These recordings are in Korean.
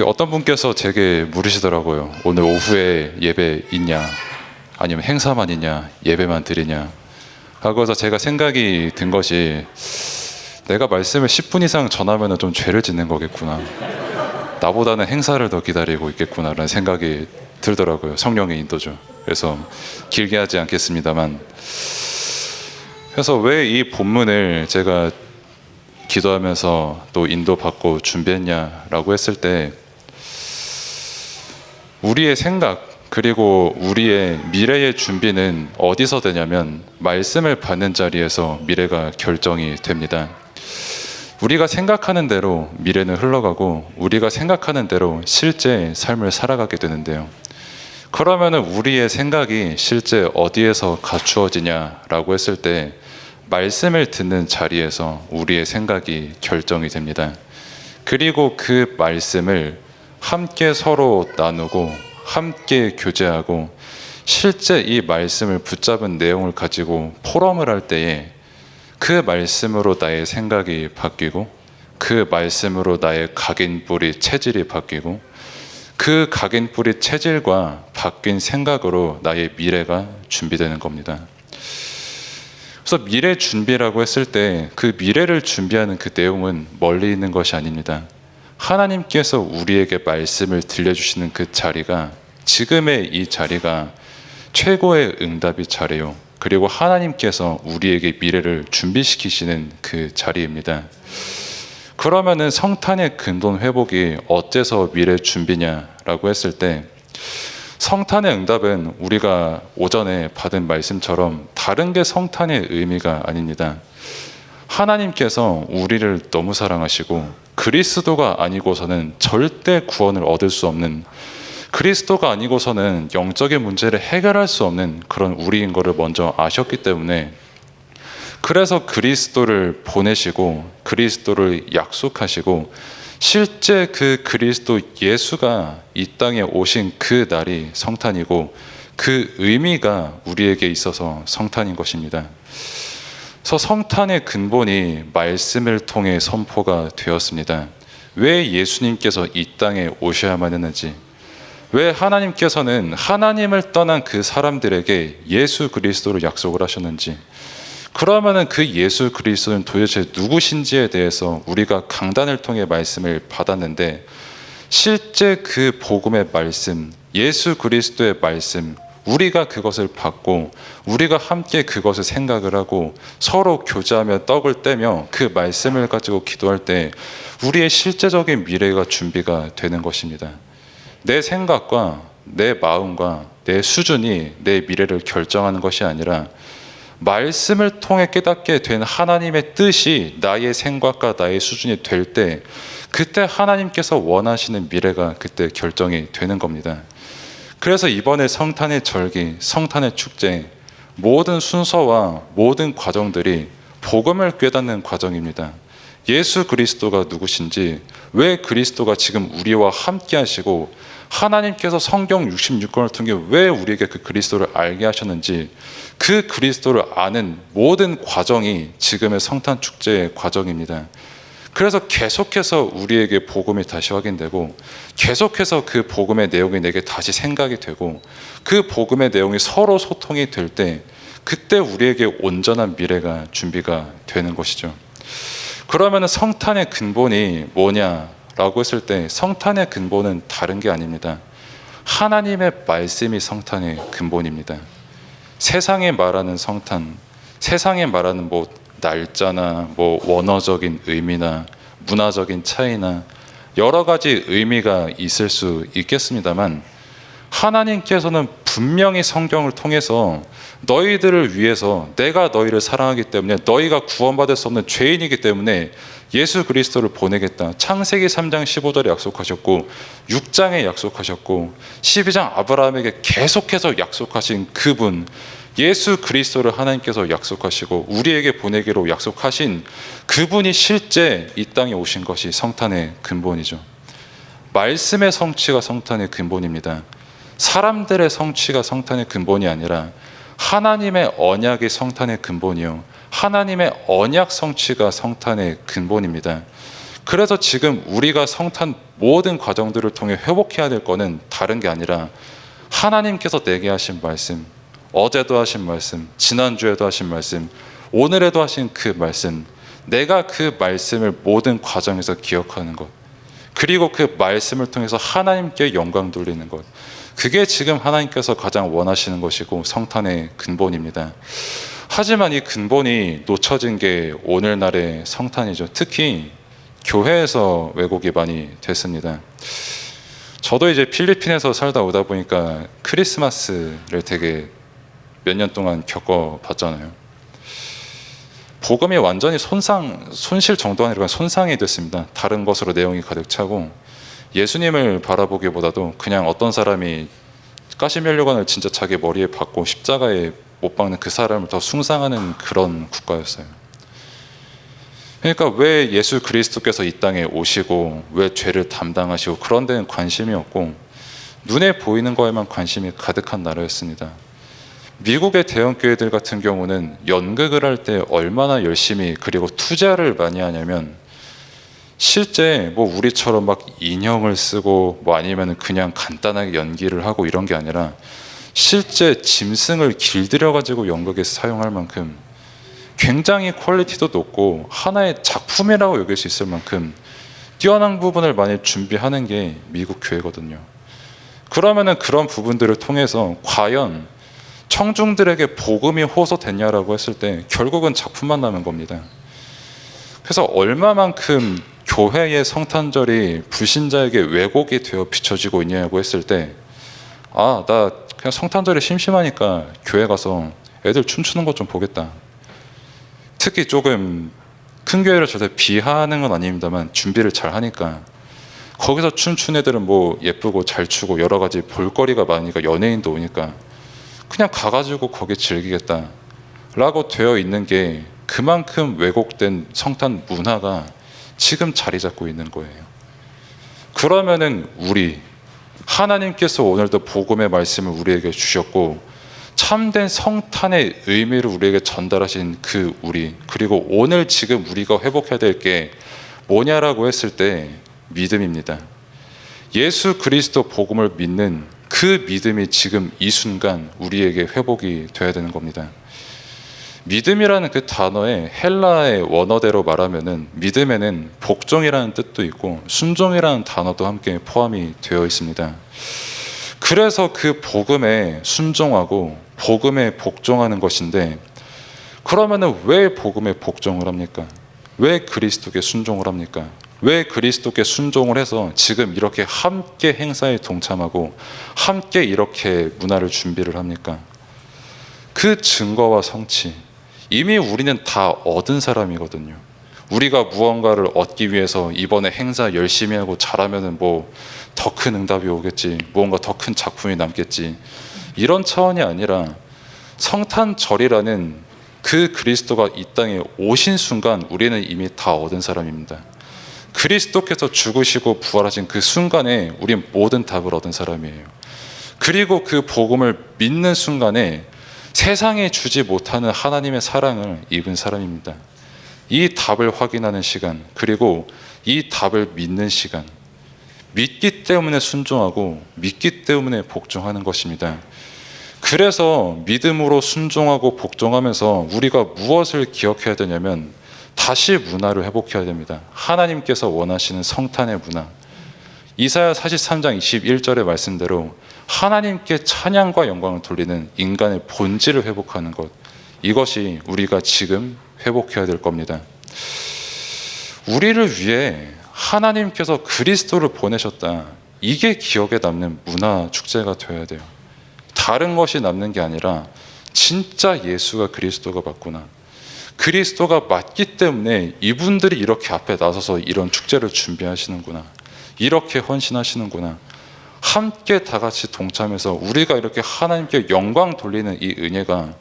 어떤 분께서 제게 물으시더라고요. 오늘 오후에 예배 있냐? 아니면 행사만 있냐? 예배만 드리냐? 하고서 제가 생각이 든 것이, 내가 말씀을 10분 이상 전하면 좀 죄를 짓는 거겠구나. 나보다는 행사를 더 기다리고 있겠구나라는 생각이 들더라고요. 성령의 인도죠. 그래서 길게 하지 않겠습니다만, 그래서 왜 이 본문을 제가 기도하면서 또 인도받고 준비했냐라고 했을 때, 우리의 생각 그리고 우리의 미래의 준비는 어디서 되냐면 말씀을 받는 자리에서 미래가 결정이 됩니다. 우리가 생각하는 대로 미래는 흘러가고 우리가 생각하는 대로 실제 삶을 살아가게 되는데요. 그러면은 우리의 생각이 실제 어디에서 갖추어지냐라고 했을 때, 말씀을 듣는 자리에서 우리의 생각이 결정이 됩니다. 그리고 그 말씀을 함께 서로 나누고 함께 교제하고 실제 이 말씀을 붙잡은 내용을 가지고 포럼을 할 때에 그 말씀으로 나의 생각이 바뀌고 그 말씀으로 나의 각인뿌리 체질이 바뀌고 그 각인뿌리 체질과 바뀐 생각으로 나의 미래가 준비되는 겁니다. 그래서 미래 준비라고 했을 때 그 미래를 준비하는 그 내용은 멀리 있는 것이 아닙니다. 하나님께서 우리에게 말씀을 들려주시는 그 자리가, 지금의 이 자리가 최고의 응답의 자리요, 그리고 하나님께서 우리에게 미래를 준비시키시는 그 자리입니다. 그러면은 성탄의 근본 회복이 어째서 미래 준비냐라고 했을 때, 성탄의 응답은 우리가 오전에 받은 말씀처럼 다른 게 성탄의 의미가 아닙니다. 하나님께서 우리를 너무 사랑하시고 그리스도가 아니고서는 절대 구원을 얻을 수 없는, 그리스도가 아니고서는 영적인 문제를 해결할 수 없는 그런 우리인 것을 먼저 아셨기 때문에, 그래서 그리스도를 보내시고 그리스도를 약속하시고 실제 그 그리스도 예수가 이 땅에 오신 그 날이 성탄이고 그 의미가 우리에게 있어서 성탄인 것입니다. 그래서 성탄의 근본이 말씀을 통해 선포가 되었습니다. 왜 예수님께서 이 땅에 오셔야만 했는지, 왜 하나님께서는 하나님을 떠난 그 사람들에게 예수 그리스도를 약속을 하셨는지, 그러면은 그 예수 그리스도는 도대체 누구신지에 대해서 우리가 강단을 통해 말씀을 받았는데, 실제 그 복음의 말씀, 예수 그리스도의 말씀, 우리가 그것을 받고 우리가 함께 그것을 생각을 하고 서로 교제하며 떡을 떼며 그 말씀을 가지고 기도할 때 우리의 실제적인 미래가 준비가 되는 것입니다. 내 생각과 내 마음과 내 수준이 내 미래를 결정하는 것이 아니라, 말씀을 통해 깨닫게 된 하나님의 뜻이 나의 생각과 나의 수준이 될 때, 그때 하나님께서 원하시는 미래가 그때 결정이 되는 겁니다. 그래서 이번에 성탄의 절기, 성탄의 축제, 모든 순서와 모든 과정들이 복음을 깨닫는 과정입니다. 예수 그리스도가 누구신지, 왜 그리스도가 지금 우리와 함께 하시고 하나님께서 성경 66권을 통해 왜 우리에게 그 그리스도를 알게 하셨는지, 그 그리스도를 아는 모든 과정이 지금의 성탄 축제의 과정입니다. 그래서 계속해서 우리에게 복음이 다시 확인되고, 계속해서 그 복음의 내용이 내게 다시 생각이 되고, 그 복음의 내용이 서로 소통이 될 때, 그때 우리에게 온전한 미래가 준비가 되는 것이죠. 그러면 성탄의 근본이 뭐냐라고 했을 때, 성탄의 근본은 다른 게 아닙니다. 하나님의 말씀이 성탄의 근본입니다. 세상에 말하는 성탄, 세상에 말하는 날짜나 원어적인 의미나 문화적인 차이나 여러 가지 의미가 있을 수 있겠습니다만, 하나님께서는 분명히 성경을 통해서 너희들을 위해서, 내가 너희를 사랑하기 때문에, 너희가 구원받을 수 없는 죄인이기 때문에 예수 그리스도를 보내겠다, 창세기 3장 15절에 약속하셨고 6장에 약속하셨고 12장 아브라함에게 계속해서 약속하신 그분, 예수 그리스도를 하나님께서 약속하시고 우리에게 보내기로 약속하신 그분이 실제 이 땅에 오신 것이 성탄의 근본이죠. 말씀의 성취가 성탄의 근본입니다. 사람들의 성취가 성탄의 근본이 아니라 하나님의 언약이 성탄의 근본이요, 하나님의 언약 성취가 성탄의 근본입니다. 그래서 지금 우리가 성탄 모든 과정들을 통해 회복해야 될 거는 다른 게 아니라 하나님께서 내게 하신 말씀, 어제도 하신 말씀, 지난주에도 하신 말씀, 오늘에도 하신 그 말씀, 내가 그 말씀을 모든 과정에서 기억하는 것, 그리고 그 말씀을 통해서 하나님께 영광 돌리는 것, 그게 지금 하나님께서 가장 원하시는 것이고 성탄의 근본입니다. 하지만 이 근본이 놓쳐진 게 오늘날의 성탄이죠. 특히 교회에서 왜곡이 많이 됐습니다. 저도 이제 필리핀에서 살다 오다 보니까 크리스마스를 되게 몇 년 동안 겪어봤잖아요. 복음이 완전히 손실 정도가 아니라 손상이 됐습니다. 다른 것으로 내용이 가득 차고 예수님을 바라보기보다도 그냥 어떤 사람이 가시면류관을 진짜 자기 머리에 박고 십자가에 못 박는 그 사람을 더 숭상하는 그런 국가였어요. 그러니까 왜 예수 그리스도께서 이 땅에 오시고 왜 죄를 담당하시고 그런 데는 관심이 없고 눈에 보이는 거에만 관심이 가득한 나라였습니다. 미국의 대형 교회들 같은 경우는 연극을 할 때 얼마나 열심히 그리고 투자를 많이 하냐면 실제 뭐 우리처럼 막 인형을 쓰고 뭐 아니면 그냥 간단하게 연기를 하고 이런 게 아니라 실제 짐승을 길들여 가지고 연극에 사용할 만큼 굉장히 퀄리티도 높고 하나의 작품이라고 여길 수 있을 만큼 뛰어난 부분을 많이 준비하는 게 미국 교회거든요. 그러면은 그런 부분들을 통해서 과연 청중들에게 복음이 호소됐냐라고 했을 때 결국은 작품만 남은 겁니다. 그래서 얼마만큼 교회의 성탄절이 불신자에게 왜곡이 되어 비춰지고 있냐고 했을 때 나 그냥 성탄절이 심심하니까 교회 가서 애들 춤추는 것 좀 보겠다. 특히 조금 큰 교회를 절대 비하하는 건 아닙니다만 준비를 잘 하니까 거기서 춤추는 애들은 뭐 예쁘고 잘 추고 여러 가지 볼거리가 많으니까 연예인도 오니까 그냥 가가지고 거기 즐기겠다 라고 되어 있는 게 그만큼 왜곡된 성탄 문화가 지금 자리 잡고 있는 거예요. 그러면은 우리 하나님께서 오늘도 복음의 말씀을 우리에게 주셨고 참된 성탄의 의미를 우리에게 전달하신 그 우리, 그리고 오늘 지금 우리가 회복해야 될 게 뭐냐라고 했을 때 믿음입니다. 예수 그리스도 복음을 믿는 그 믿음이 지금 이 순간 우리에게 회복이 돼야 되는 겁니다. 믿음이라는 그 단어의 헬라의 원어대로 말하면은 믿음에는 복종이라는 뜻도 있고 순종이라는 단어도 함께 포함이 되어 있습니다. 그래서 그 복음에 순종하고 복음에 복종하는 것인데 그러면은 왜 복음에 복종을 합니까? 왜 그리스도께 순종을 합니까? 왜 그리스도께 순종을 해서 지금 이렇게 함께 행사에 동참하고 함께 이렇게 문화를 준비를 합니까? 그 증거와 성취, 이미 우리는 다 얻은 사람이거든요. 우리가 무언가를 얻기 위해서 이번에 행사 열심히 하고 잘하면은 뭐 더 큰 응답이 오겠지, 무언가 더 큰 작품이 남겠지, 이런 차원이 아니라 성탄절이라는 그 그리스도가 이 땅에 오신 순간 우리는 이미 다 얻은 사람입니다. 그리스도께서 죽으시고 부활하신 그 순간에 우린 모든 답을 얻은 사람이에요. 그리고 그 복음을 믿는 순간에 세상에 주지 못하는 하나님의 사랑을 입은 사람입니다. 이 답을 확인하는 시간, 그리고 이 답을 믿는 시간, 믿기 때문에 순종하고 믿기 때문에 복종하는 것입니다. 그래서 믿음으로 순종하고 복종하면서 우리가 무엇을 기억해야 되냐면 다시 문화를 회복해야 됩니다. 하나님께서 원하시는 성탄의 문화. 이사야 43장 21절의 말씀대로 하나님께 찬양과 영광을 돌리는 인간의 본질을 회복하는 것, 이것이 우리가 지금 회복해야 될 겁니다. 우리를 위해 하나님께서 그리스도를 보내셨다, 이게 기억에 남는 문화 축제가 되어야 돼요. 다른 것이 남는 게 아니라 진짜 예수가 그리스도가 맞구나, 그리스도가 맞기 때문에 이분들이 이렇게 앞에 나서서 이런 축제를 준비하시는구나, 이렇게 헌신하시는구나, 함께 다 같이 동참해서 우리가 이렇게 하나님께 영광 돌리는 이 은혜가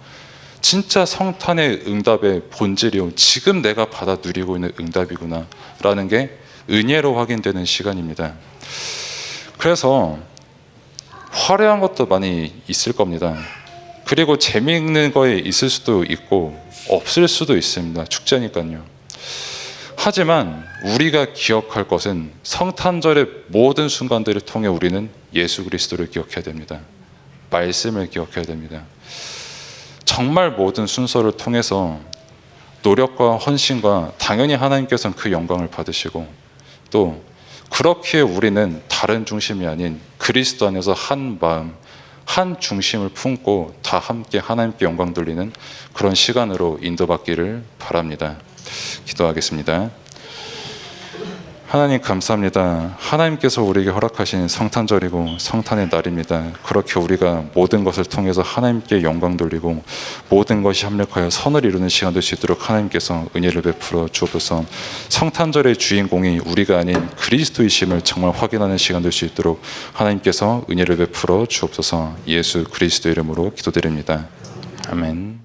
진짜 성탄의 응답의 본질이요, 지금 내가 받아 누리고 있는 응답이구나 라는 게 은혜로 확인되는 시간입니다. 그래서 화려한 것도 많이 있을 겁니다. 그리고 재미있는 거에 있을 수도 있고 없을 수도 있습니다. 축제니까요. 하지만 우리가 기억할 것은 성탄절의 모든 순간들을 통해 우리는 예수 그리스도를 기억해야 됩니다. 말씀을 기억해야 됩니다. 정말 모든 순서를 통해서 노력과 헌신과 당연히 하나님께서는 그 영광을 받으시고, 또 그렇게 우리는 다른 중심이 아닌 그리스도 안에서 한 마음, 한 중심을 품고 다 함께 하나님께 영광 돌리는 그런 시간으로 인도받기를 바랍니다. 기도하겠습니다. 하나님 감사합니다. 하나님께서 우리에게 허락하신 성탄절이고 성탄의 날입니다. 그렇게 우리가 모든 것을 통해서 하나님께 영광 돌리고 모든 것이 합력하여 선을 이루는 시간 될 수 있도록 하나님께서 은혜를 베풀어 주옵소서. 성탄절의 주인공이 우리가 아닌 그리스도이심을 정말 확인하는 시간 될 수 있도록 하나님께서 은혜를 베풀어 주옵소서. 예수 그리스도 이름으로 기도드립니다. 아멘.